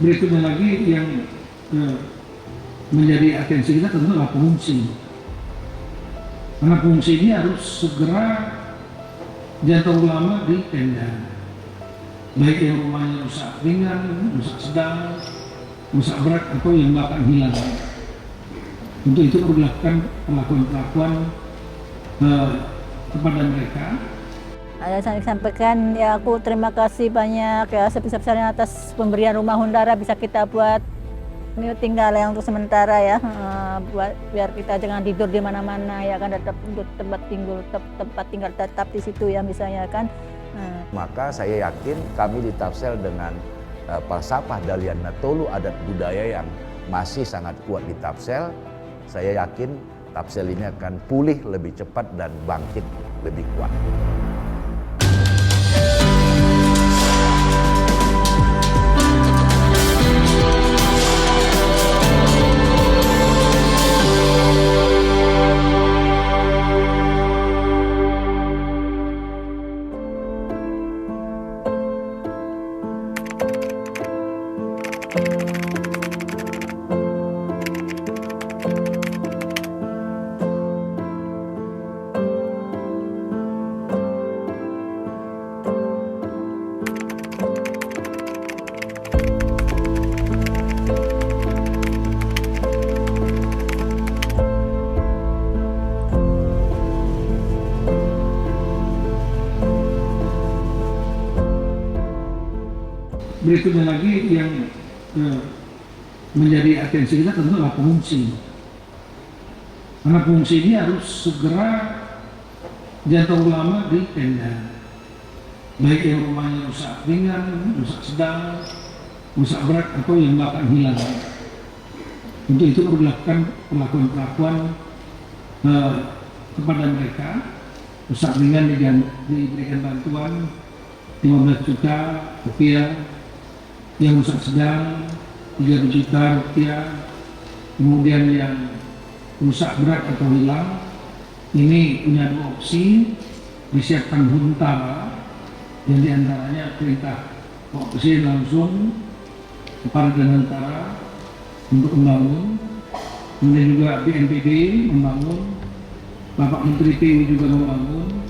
Berikutnya lagi yang menjadi atensi kita tentu adalah pengungsi. Karena pengungsi ini harus segera jatuh ulama di tenda. Baik yang rumahnya rusak ringan, rusak sedang, rusak berat atau yang bahkan hilang. Untuk itu perlu dilakukan perlakuan kepada mereka. Saya sampaikan ya aku terima kasih banyak ya sebesar-besarnya atas pemberian rumah Hundara bisa kita buat ini tinggal yang untuk sementara ya buat biar kita jangan tidur di mana-mana ya kan tetap untuk tempat tinggal tetap di situ ya misalnya kan. Maka saya yakin kami di Tapsel dengan falsafah Dalian Natolu adat budaya yang masih sangat kuat di Tapsel, saya yakin Tapsel ini akan pulih lebih cepat dan bangkit lebih kuat. Berikutnya lagi yang menjadi atensi kita tentu adalah pengungsi. Karena pengungsi ini harus segera jatuh ulama di tenda. Baik yang rumahnya rusak ringan, rusak sedang, rusak berat atau yang bahkan hilang. Untuk itu perlu dilakukan perlakuan kepada mereka. Rusak ringan diberikan bantuan 15 juta rupiah, yang rusak sedang 3 juta rupiah, kemudian yang rusak berat atau hilang ini punya 2 opsi, disiapkan Huntara yang diantaranya perintah Pak Presiden langsung kepada Huntara untuk membangun, kemudian juga BNPB membangun, Bapak Menteri PU juga membangun.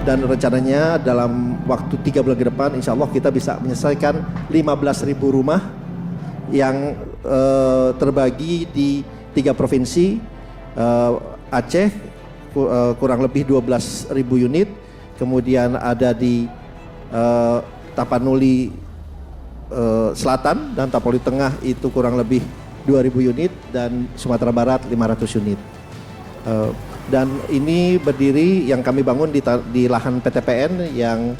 Dan rencananya dalam waktu 3 bulan ke depan insya Allah kita bisa menyelesaikan 15.000 rumah yang terbagi di 3 provinsi, Aceh kurang lebih 12.000 unit, kemudian ada di Tapanuli Selatan dan Tapanuli Tengah itu kurang lebih 2.000 unit, dan Sumatera Barat 500 unit. Dan ini berdiri yang kami bangun di lahan PTPN yang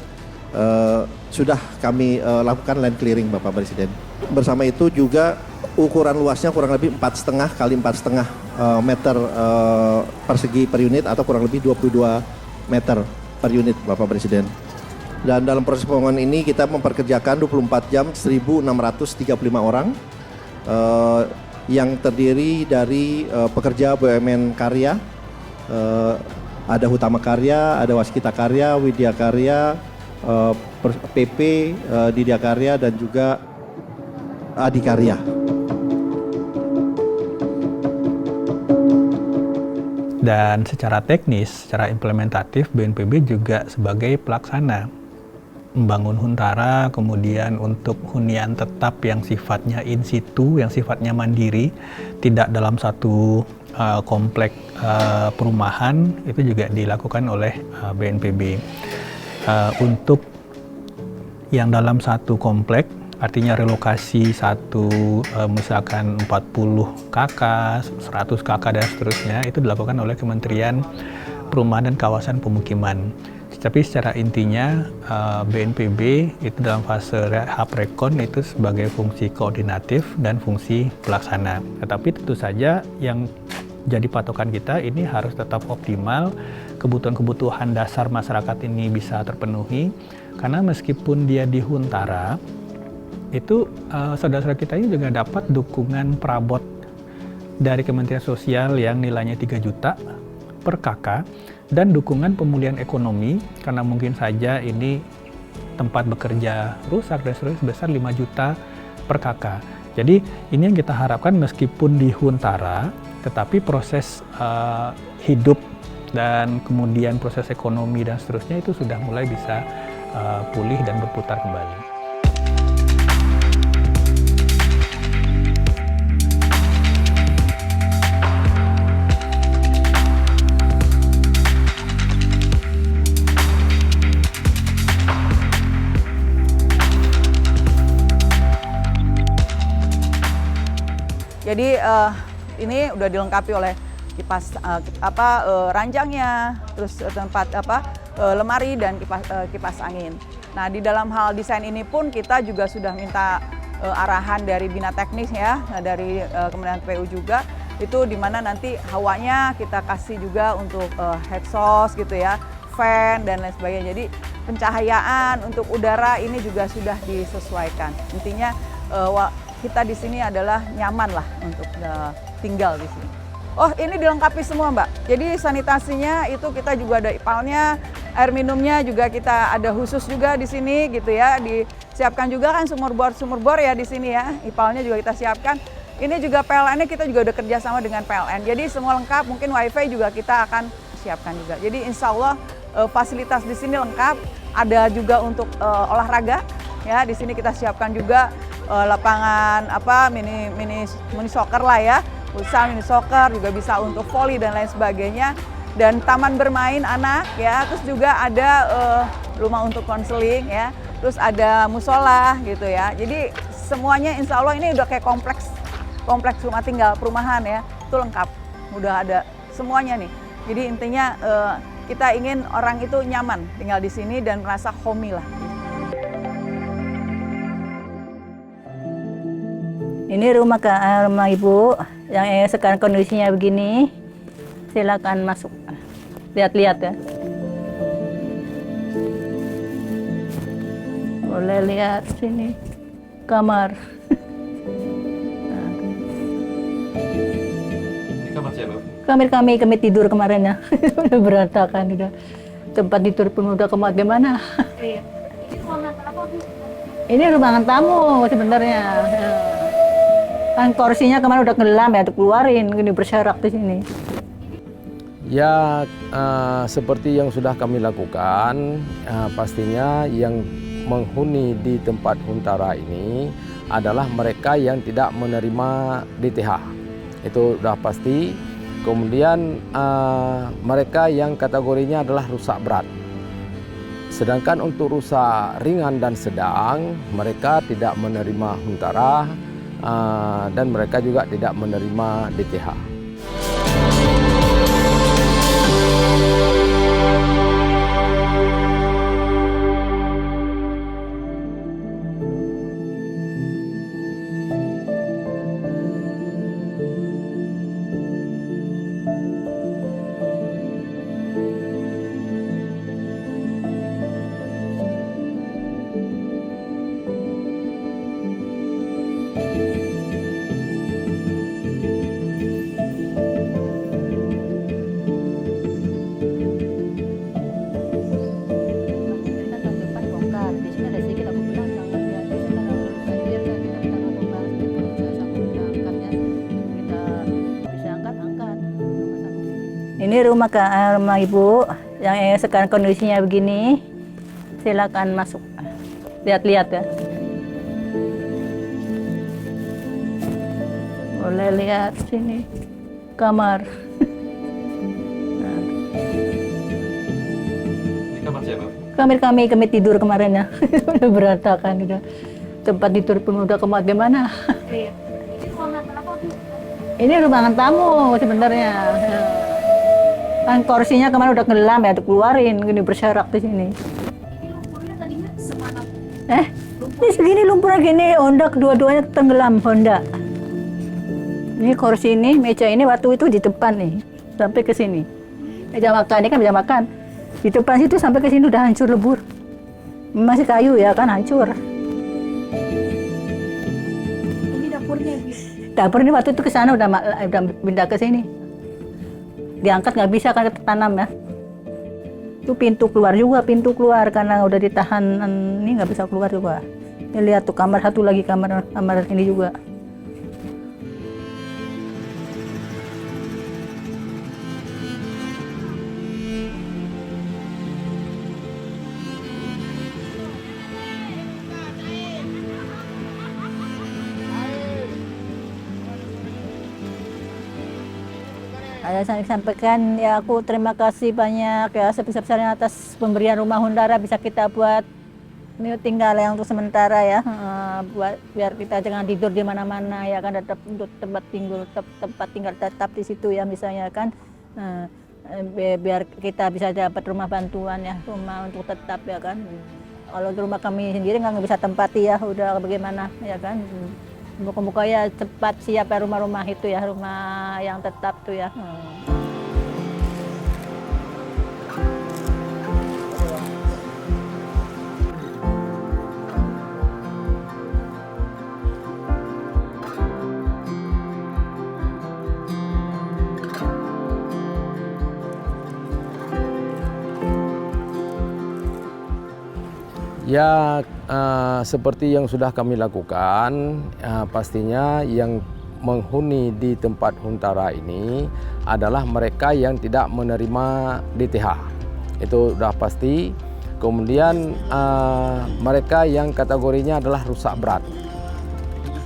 sudah kami lakukan land clearing, Bapak Presiden. Bersama itu juga ukuran luasnya kurang lebih 4,5 kali 4,5 meter persegi per unit atau kurang lebih 22 meter per unit, Bapak Presiden. Dan dalam proses pembangunan ini kita memperkerjakan 24 jam 1.635 orang yang terdiri dari pekerja BUMN karya, ada Hutama Karya, ada Waskita Karya, Widya Karya, PP, Didya Karya, dan juga Adi Karya. Dan secara teknis, secara implementatif BNPB juga sebagai pelaksana membangun Huntara, kemudian untuk hunian tetap yang sifatnya in situ, yang sifatnya mandiri, tidak dalam satu komplek perumahan, itu juga dilakukan oleh BNPB. Untuk yang dalam satu komplek, artinya relokasi satu misalkan 40 KK, 100 KK dan seterusnya, itu dilakukan oleh Kementerian Perumahan dan Kawasan Pemukiman. Tapi secara intinya BNPB itu dalam fase HAPREKON itu sebagai fungsi koordinatif dan fungsi pelaksana. Tetapi tentu saja yang jadi patokan kita ini harus tetap optimal, kebutuhan-kebutuhan dasar masyarakat ini bisa terpenuhi, karena meskipun dia di Huntara, itu saudara-saudara kita ini juga dapat dukungan perabot dari Kementerian Sosial yang nilainya 3 juta per kakak, dan dukungan pemulihan ekonomi, karena mungkin saja ini tempat bekerja rusak dan seterusnya sebesar 5 juta per kakak. Jadi ini yang kita harapkan meskipun di Huntara, tetapi proses hidup dan kemudian proses ekonomi dan seterusnya itu sudah mulai bisa pulih dan berputar kembali. Jadi ini udah dilengkapi oleh kipas ranjangnya, terus tempat lemari dan kipas angin. Nah, di dalam hal desain ini pun kita juga sudah minta arahan dari Bina Teknis ya, dari Kementerian PU juga, itu di mana nanti hawanya kita kasih juga untuk exhaust gitu ya, fan dan lain sebagainya. Jadi pencahayaan untuk udara ini juga sudah disesuaikan. Intinya kita di sini adalah nyaman lah untuk tinggal di sini. Oh, ini dilengkapi semua, Mbak. Jadi sanitasinya itu kita juga ada IPAL-nya, air minumnya juga kita ada khusus juga di sini gitu ya. Disiapkan juga kan sumur bor ya di sini ya. IPAL-nya juga kita siapkan. Ini juga PLN-nya kita juga udah kerjasama dengan PLN. Jadi semua lengkap, mungkin WiFi juga kita akan siapkan juga. Jadi insya Allah fasilitas di sini lengkap. Ada juga untuk olahraga ya. Di sini kita siapkan juga lapangan mini soccer lah ya, futsal, mini soccer, juga bisa untuk volley dan lain sebagainya, dan taman bermain anak ya, terus juga ada rumah untuk konseling ya, terus ada musola gitu ya. Jadi semuanya insya Allah ini udah kayak kompleks rumah tinggal, perumahan ya, itu lengkap, udah ada semuanya nih. Jadi intinya kita ingin orang itu nyaman tinggal di sini dan merasa homey lah. Ini rumah Ibu yang sekarang kondisinya begini. Silakan masuk. Lihat-lihat ya. Boleh lihat sini. Kamar. Ini kamar siapa? Kamar kami tidur kemarin ya. Udah berantakan udah. Tempat tidur pun udah kemana-mana. Iya. Ini ruangan apa, Bu? Ini ruangan tamu sebenarnya. Kan kursinya kemarin udah ngelam ya, dikeluarin, gini berserak di sini. Ya, seperti yang sudah kami lakukan, pastinya yang menghuni di tempat Huntara ini adalah mereka yang tidak menerima DTH. Itu sudah pasti. Kemudian mereka yang kategorinya adalah rusak berat. Sedangkan untuk rusak ringan dan sedang, mereka tidak menerima Huntara, dan mereka juga tidak menerima DTH. Ini rumah Ibu yang sekarang kondisinya begini. Silakan masuk. Lihat-lihat ya. Boleh lihat sini. Kamar. Ini kamar siapa? Kamar kami tidur kemarin ya. Udah berantakan udah. Tempat tidur pun udah kemana-mana. Iya. Ini ruangan apa, Bu? Ini ruangan tamu sebenarnya. Kan kursinya kemarin udah ngelam ya, dikeluarin, gini berserak di sini. Ini lumpurnya tadinya semana, Bu? Ini segini lumpurnya gini, Honda kedua-duanya tenggelam Honda. Ini kursi ini, meja ini waktu itu di depan nih, sampai ke sini. Meja makan ini kan meja makan. Di depan situ sampai ke sini udah hancur lebur. Masih kayu ya kan hancur. Ini dapurnya, Bu. Dapur ini waktu itu ke sana udah pindah ke sini. Diangkat nggak bisa kan tanam ya. Itu pintu keluar karena udah ditahan ini nggak bisa keluar juga. Ini lihat tuh kamar satu lagi kamar ini juga. Saya sampaikan ya aku terima kasih banyak ya sebesar-besarnya atas pemberian rumah Hundara bisa kita buat ini tinggal yang untuk sementara ya buat biar kita jangan tidur di mana-mana ya kan tetap untuk tempat tinggal tetap di situ ya misalnya kan biar kita bisa dapat rumah bantuan ya rumah untuk tetap ya kan kalau di rumah kami sendiri nggak bisa tempati ya udah bagaimana ya kan. Muka-muka ya cepat siap ya rumah-rumah itu ya, rumah yang tetap tuh ya. Ya, seperti yang sudah kami lakukan, pastinya yang menghuni di tempat Huntara ini adalah mereka yang tidak menerima DTH. Itu sudah pasti. Kemudian mereka yang kategorinya adalah rusak berat.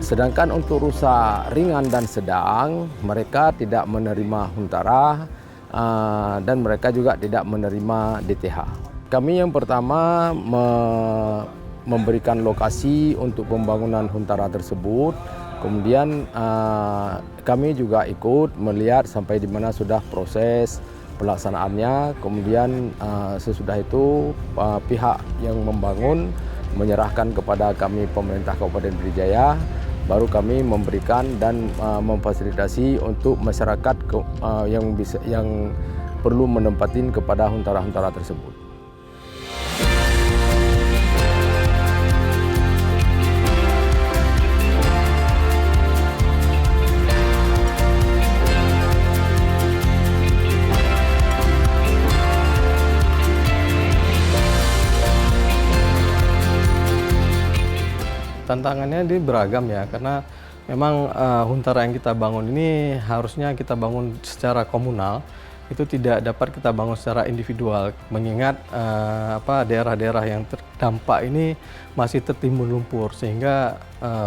Sedangkan untuk rusak ringan dan sedang, mereka tidak menerima Huntara dan mereka juga tidak menerima DTH. Kami yang pertama memberikan lokasi untuk pembangunan Huntara tersebut. Kemudian kami juga ikut melihat sampai di mana sudah proses pelaksanaannya. Kemudian sesudah itu pihak yang membangun menyerahkan kepada kami pemerintah Kabupaten Pidijaya. Baru kami memberikan dan memfasilitasi untuk masyarakat yang perlu menempatin kepada Huntara-Huntara tersebut. Tantangannya ini beragam ya, karena memang Huntara yang kita bangun ini harusnya kita bangun secara komunal, itu tidak dapat kita bangun secara individual, mengingat daerah-daerah yang terdampak ini masih tertimbun lumpur, sehingga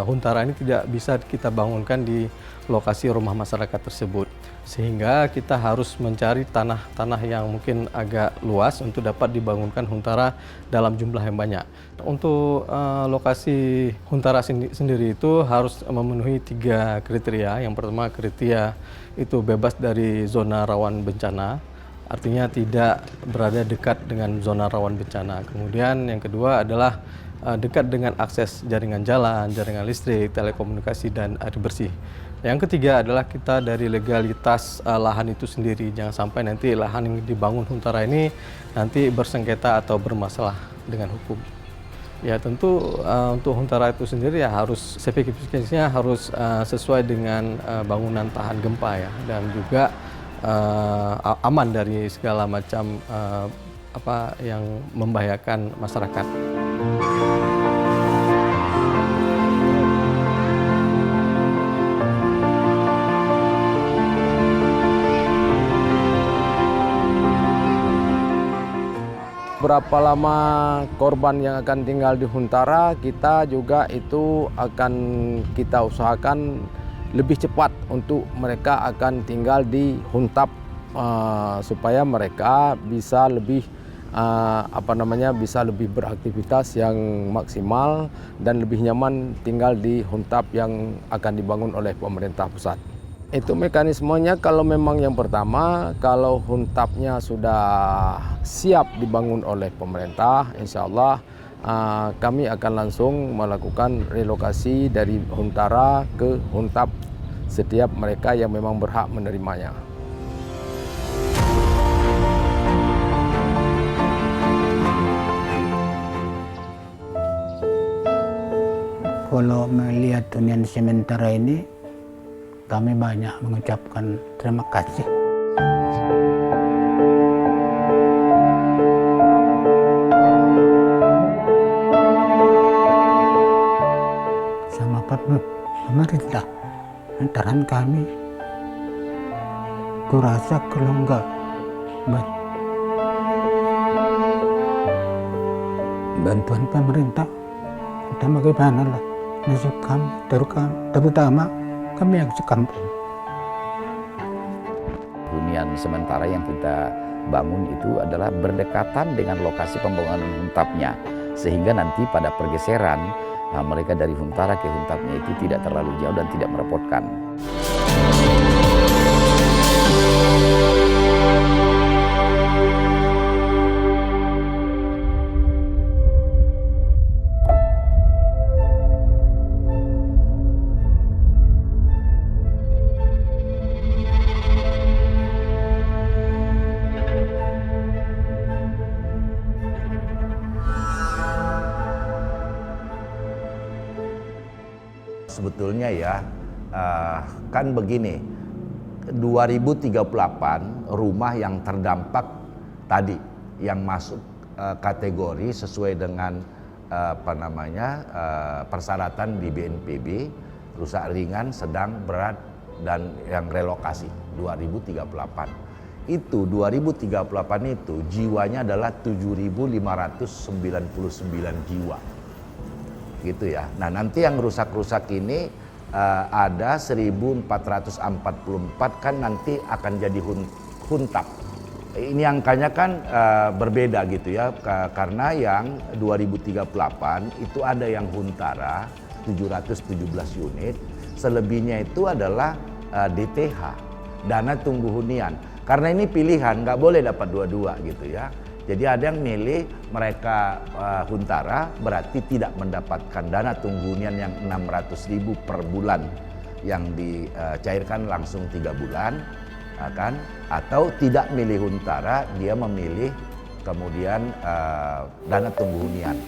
Huntara ini tidak bisa kita bangunkan di lokasi rumah masyarakat tersebut. Sehingga kita harus mencari tanah-tanah yang mungkin agak luas untuk dapat dibangunkan Huntara dalam jumlah yang banyak. Untuk lokasi Huntara sendiri itu harus memenuhi 3 kriteria. Yang pertama kriteria itu bebas dari zona rawan bencana, artinya tidak berada dekat dengan zona rawan bencana. Kemudian yang kedua adalah dekat dengan akses jaringan jalan, jaringan listrik, telekomunikasi, dan air bersih. Yang ketiga adalah kita dari legalitas lahan itu sendiri. Jangan sampai nanti lahan yang dibangun Huntara ini nanti bersengketa atau bermasalah dengan hukum. Ya tentu untuk Huntara itu sendiri ya harus spesifikasinya harus sesuai dengan bangunan tahan gempa ya, dan juga aman dari segala macam yang membahayakan masyarakat. Berapa lama korban yang akan tinggal di Huntara, kita juga itu akan kita usahakan lebih cepat untuk mereka akan tinggal di Huntap supaya mereka bisa lebih bisa lebih beraktivitas yang maksimal dan lebih nyaman tinggal di Huntap yang akan dibangun oleh pemerintah pusat. Itu mekanismenya kalau memang yang pertama, kalau Huntapnya sudah siap dibangun oleh pemerintah, insya Allah kami akan langsung melakukan relokasi dari Huntara ke Huntap setiap mereka yang memang berhak menerimanya. Kalau melihat hunian sementara ini, kami banyak mengucapkan terima kasih. Sama pemerintah, lantaran kami kurasa kalau enggak bantuan pemerintah, kita bagaimana lah nasib kami, terutama kami yang sekampung. Hunian sementara yang kita bangun itu adalah berdekatan dengan lokasi pembangunan huntapnya, sehingga nanti pada pergeseran mereka dari huntara ke huntapnya itu tidak terlalu jauh dan tidak merepotkan. Sebetulnya ya, kan begini, 2038 rumah yang terdampak tadi, yang masuk kategori sesuai dengan persyaratan di BNPB, rusak ringan, sedang, berat, dan yang relokasi, 2038. Itu 2038 itu jiwanya adalah 7.599 jiwa. Gitu ya. Nah, nanti yang rusak-rusak ini ada 1.444 kan nanti akan jadi huntap. Ini angkanya kan berbeda gitu ya, karena yang 2038 itu ada yang huntara 717 unit, selebihnya itu adalah DTH, dana tunggu hunian. Karena ini pilihan, nggak boleh dapat dua-dua gitu ya. Jadi ada yang milih mereka huntara berarti tidak mendapatkan dana tunggu hunian yang 600.000 per bulan yang dicairkan langsung 3 bulan, kan? Atau tidak milih huntara, dia memilih kemudian dana tunggu hunian.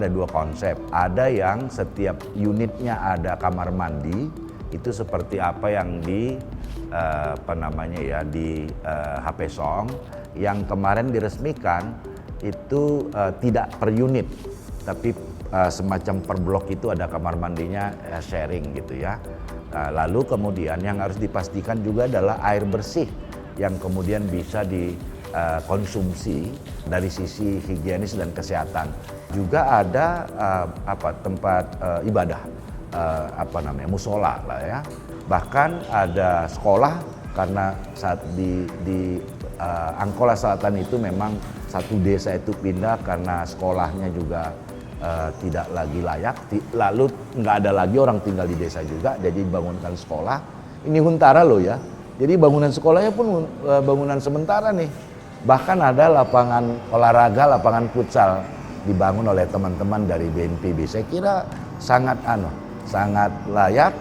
Ada 2 konsep, ada yang setiap unitnya ada kamar mandi, itu seperti apa yang di HP Song yang kemarin diresmikan itu tidak per unit, tapi semacam per blok itu ada kamar mandinya sharing gitu ya. Lalu kemudian yang harus dipastikan juga adalah air bersih yang kemudian bisa dikonsumsi dari sisi higienis dan kesehatan. Juga ada tempat ibadah, musola lah ya. Bahkan ada sekolah, karena saat di Angkola Selatan itu memang satu desa itu pindah karena sekolahnya juga tidak lagi layak, lalu nggak ada lagi orang tinggal di desa juga, jadi bangunkan sekolah. Ini huntara loh ya, jadi bangunan sekolahnya pun bangunan sementara nih. Bahkan ada lapangan olahraga, lapangan futsal dibangun oleh teman-teman dari BNPB. Saya kira sangat layak,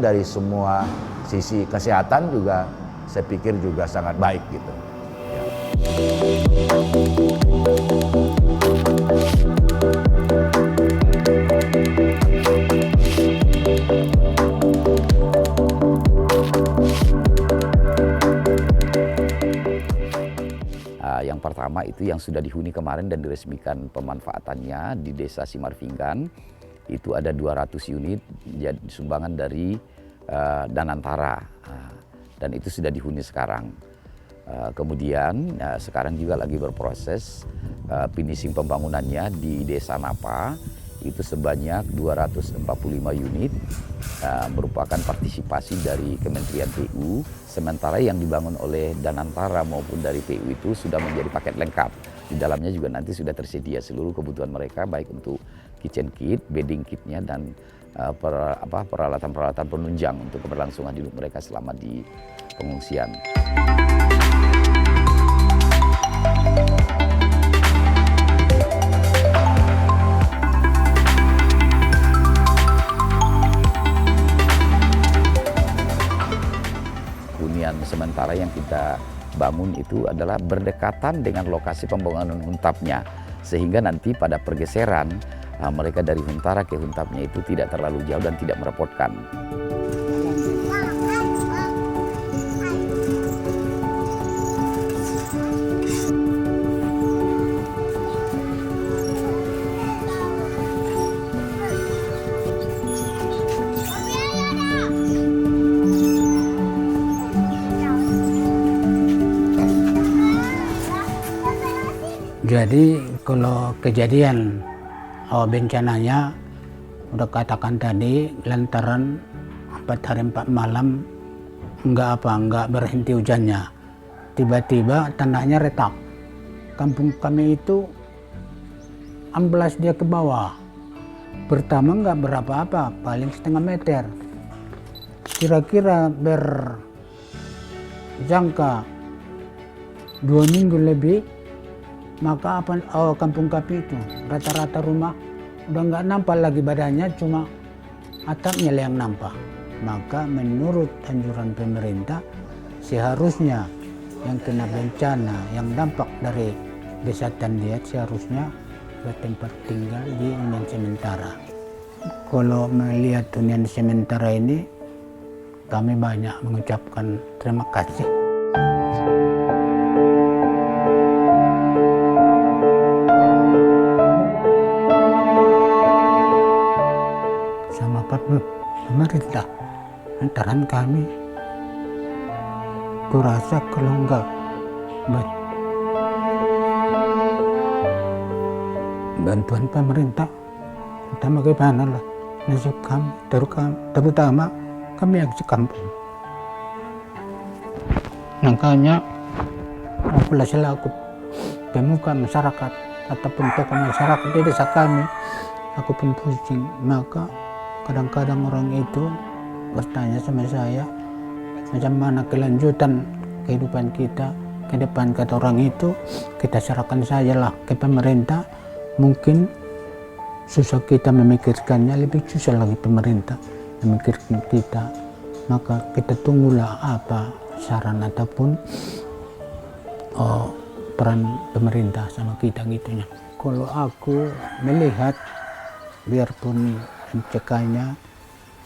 dari semua sisi kesehatan juga saya pikir juga sangat baik gitu. Ya. Yang pertama itu yang sudah dihuni kemarin dan diresmikan pemanfaatannya di Desa Simarfinggan, itu ada 200 unit sumbangan dari Danantara, dan itu sudah dihuni sekarang. Kemudian sekarang juga lagi berproses finishing pembangunannya di Desa Napa, itu sebanyak 245 unit, merupakan partisipasi dari Kementerian PU, sementara yang dibangun oleh Danantara maupun dari PU itu sudah menjadi paket lengkap. Di dalamnya juga nanti sudah tersedia seluruh kebutuhan mereka, baik untuk kitchen kit, bedding kitnya, dan peralatan-peralatan penunjang untuk keberlangsungan hidup mereka selama di pengungsian. Hunian sementara yang kita bangun itu adalah berdekatan dengan lokasi pembangunan huntapnya, sehingga nanti pada pergeseran mereka dari huntara ke huntapnya itu tidak terlalu jauh dan tidak merepotkan. Jadi kalau kejadian bencananya udah katakan tadi, lantaran 4 hari 4 malam nggak berhenti hujannya. Tiba-tiba tanahnya retak. Kampung kami itu amblas dia ke bawah. Pertama nggak berapa-apa, paling setengah meter. Kira-kira berjangka 2 minggu lebih, maka kampung kami itu rata-rata rumah udah nggak nampak lagi badannya, cuma atapnya yang nampak. Maka menurut anjuran pemerintah, seharusnya yang kena bencana, yang dampak dari desa Tandiat seharusnya bertempat tinggal di hunian sementara. Kalau melihat hunian sementara ini, kami banyak mengucapkan terima kasih. Pemerintah lantaran kami kurasa kalau enggak bantuan pemerintah entah bagaimana lah nasib kami, terutama kami yang sekampung. Makanya aku selaku pemuka masyarakat ataupun tokoh masyarakat di desa kami, aku pun pusing. Maka kadang-kadang orang itu bertanya sama saya, macam mana kelanjutan kehidupan kita ke depan. Kata orang itu, kita serahkan sajalah ke pemerintah. Mungkin susah kita memikirkannya, lebih susah lagi pemerintah memikirkan kita. Maka kita tunggulah apa saran ataupun peran pemerintah sama kita gitunya. Kalau aku melihat, biarpun MCK-nya,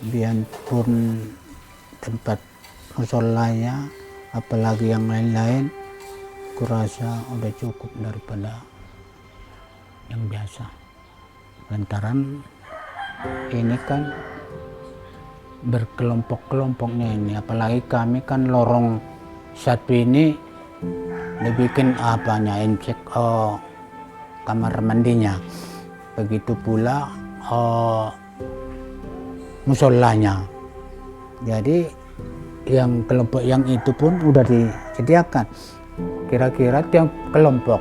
biarpun tempat musolanya, apalagi yang lain-lain, kurasa udah cukup daripada yang biasa. Lantaran ini kan berkelompok-kelompoknya ini, apalagi kami kan lorong satu ini dibikin apanya, MCK, kamar mandinya, begitu pula musolanya. Jadi yang kelompok yang itu pun udah disediakan. Kira-kira tiap kelompok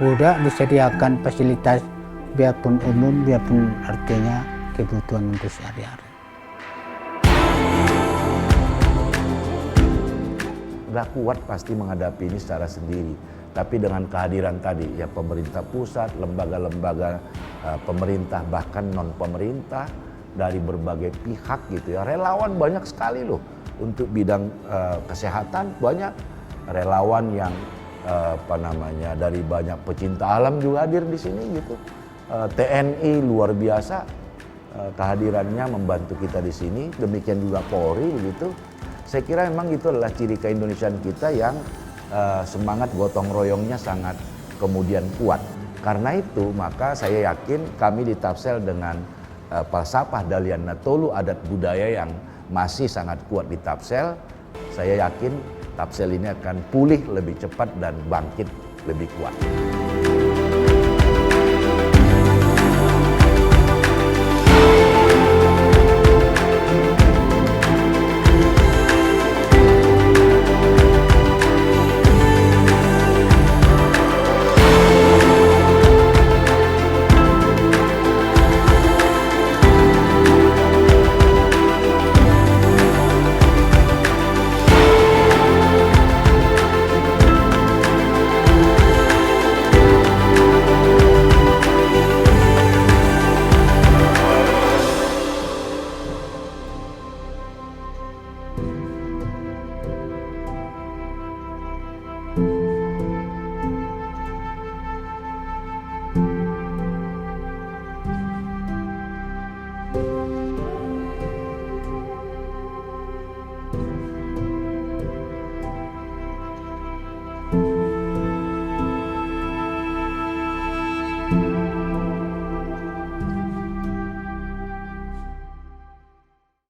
udah disediakan fasilitas, biarpun umum, biarpun artinya kebutuhan untuk sehari-hari. Nggak kuat pasti menghadapi ini secara sendiri. Tapi dengan kehadiran tadi, ya pemerintah pusat, lembaga-lembaga pemerintah, bahkan non-pemerintah, dari berbagai pihak gitu ya. Relawan banyak sekali loh untuk bidang kesehatan, banyak relawan yang dari banyak pecinta alam juga hadir di sini gitu. TNI luar biasa kehadirannya membantu kita di sini, demikian juga Polri gitu. Saya kira memang itu adalah ciri keindonesiaan kita yang semangat gotong royongnya sangat kemudian kuat. Karena itu maka saya yakin kami di Tapsel dengan falsafah Dalian Natolu, adat budaya yang masih sangat kuat di Tapsel, saya yakin Tapsel ini akan pulih lebih cepat dan bangkit lebih kuat.